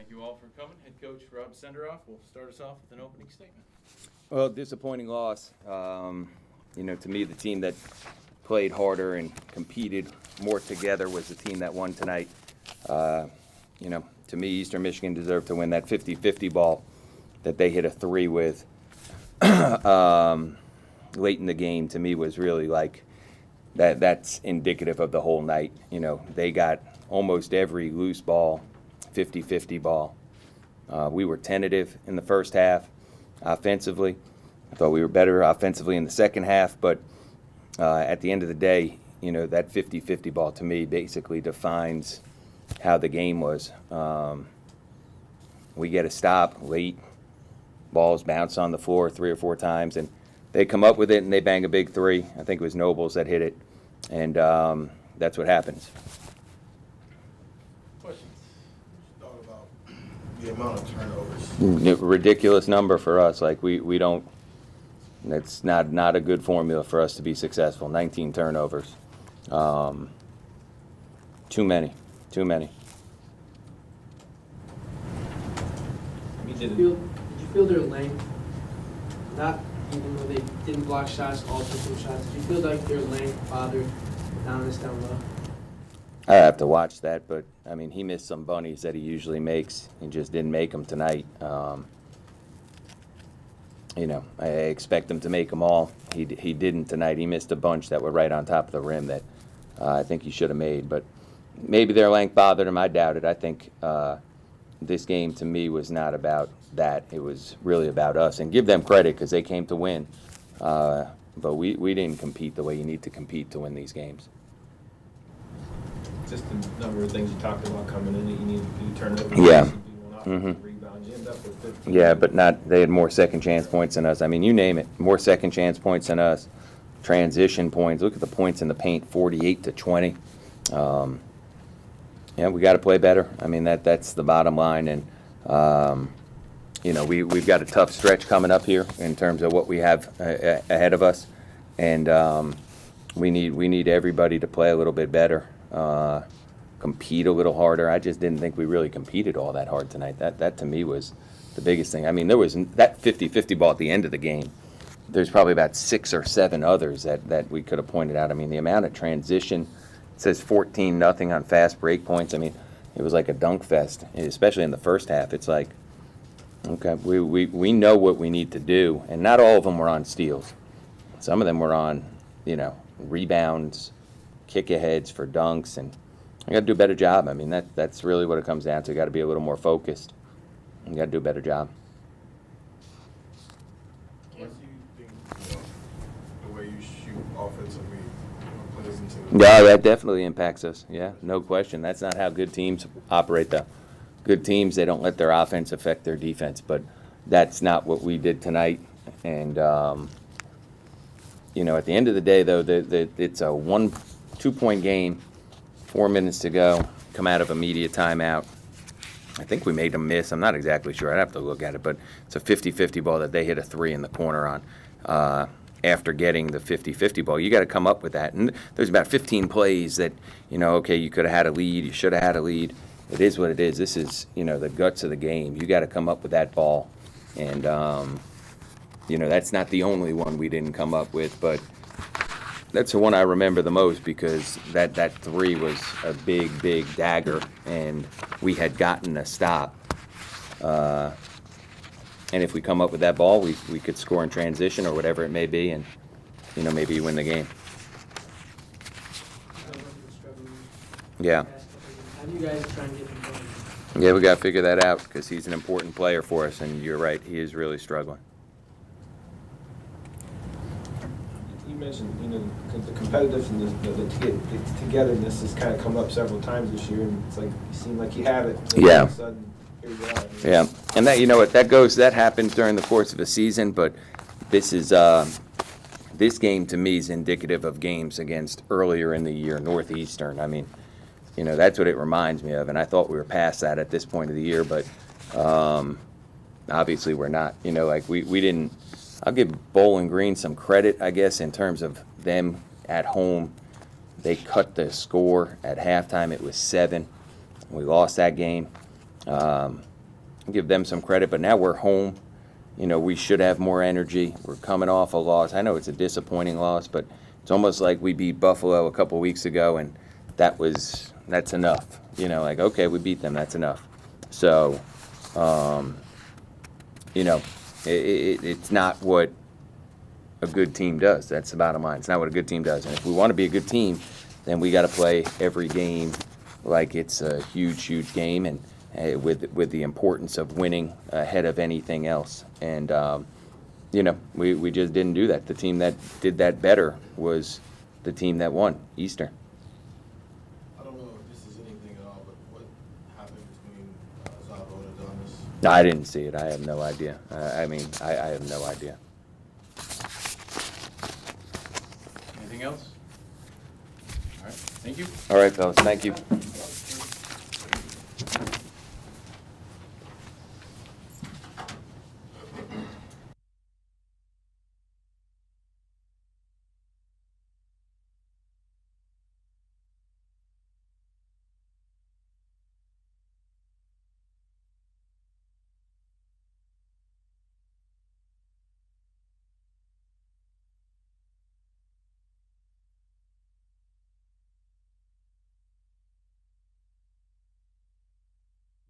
Thank you all for coming. Head coach Rob Senderoff will start us off with an opening statement. Well, disappointing loss. To me, the team that played harder and competed more together was the team that won tonight. To me, Eastern Michigan deserved to win that 50-50 ball that they hit a three with late in the game. To me, was really like that. That's indicative of the whole night. They got almost every loose ball, 50-50 ball. We were tentative in the first half offensively. I thought we were better offensively in the second half, but at the end of the day, that 50-50 ball to me basically defines how the game was. We get a stop late, balls bounce on the floor 3 or 4 times, and they come up with it and they bang a big three. I think it was Nobles that hit it, and that's what happens. Questions? Thought about the amount of turnovers. Ridiculous number for us. Like we don't. That's not a good formula for us to be successful. 19 turnovers. Too many. Did you feel their length? Not even though they didn't block shots, all took some shots. Did you feel like their length bothered down low? I have to watch that, but I mean, he missed some bunnies that he usually makes. He just didn't make them tonight. I expect him to make them all. He didn't tonight. He missed a bunch that were right on top of the rim that I think he should have made. But maybe their length bothered him. I doubt it. I think this game to me was not about that. It was really about us. And give them credit because they came to win. But we didn't compete the way you need to compete to win these games. Just the number of things you talked about coming in that you need to do turnovers. Yeah. Rebound. You end up with 15. Yeah, but they had more second chance points than us. I mean, you name it, more second chance points than us. Transition points. Look at the points in the paint, 48-20. We got to play better. I mean, that's the bottom line. And we've got a tough stretch coming up here in terms of what we have ahead of us, and we need everybody to play a little bit better. Compete a little harder. I just didn't think we really competed all that hard tonight. That to me was the biggest thing. I mean, there was that 50-50 ball at the end of the game. There's probably about 6 or 7 others that we could have pointed out. I mean, the amount of transition. It says 14-0 on fast break points. I mean, it was like a dunk fest, especially in the first half. It's like, okay, we know what we need to do, and not all of them were on steals. Some of them were on, rebounds, kick-aheads for dunks, and I got to do a better job. I mean, that's really what it comes down to. You got to be a little more focused. You got to do a better job. What do you think the way you shoot offensively plays into Yeah, that definitely impacts us. Yeah, no question. That's not how good teams operate, though. Good teams, they don't let their offense affect their defense, but that's not what we did tonight. And, at the end of the day, though, it's a 2-point game. 4 minutes to go, come out of immediate timeout. I think we made them miss. I'm not exactly sure. I'd have to look at it, but it's a 50-50 ball that they hit a three in the corner on. After getting the 50-50 ball, you got to come up with that. And there's about 15 plays that, you could have had a lead, you should have had a lead. It is what it is. This is, the guts of the game. You got to come up with that ball. And, that's not the only one we didn't come up with, but that's the one I remember the most because that three was a big dagger, and we had gotten a stop. And if we come up with that ball, we could score in transition or whatever it may be, and maybe win the game. Yeah. How do you guys try and get him going? Yeah, we got to figure that out because he's an important player for us, and you're right, he is really struggling. You mentioned, the competitiveness, the togetherness has kind of come up several times this year, and it's like you seem like you have it. Yeah. All of a sudden, here you are. Yeah, and that happens during the course of a season, but this game to me is indicative of games against earlier in the year, Northeastern. I mean, that's what it reminds me of, and I thought we were past that at this point of the year, but obviously we're not. We didn't. I'll give Bowling Green some credit, I guess, in terms of them at home. They cut the score at halftime. It was 7. We lost that game. give them some credit, but now we're home. You know, we should have more energy. We're coming off a loss. I know it's a disappointing loss, but it's almost like we beat Buffalo a couple weeks ago, and that's enough. You know, like, okay, we beat them, that's enough. So, you know, it's not what a good team does. That's the bottom line. It's not what a good team does. And if we want to be a good team, then we got to play every game like it's a huge, huge game, and with the importance of winning ahead of anything else. And you know, we just didn't do that. The team that did that better was the team that won, Eastern. I don't know if this is anything at all, but what happened between Zabo and Adonis? No, I didn't see it. I have no idea. I mean, I have no idea. Anything else? All right, thank you. All right, fellas, thank you.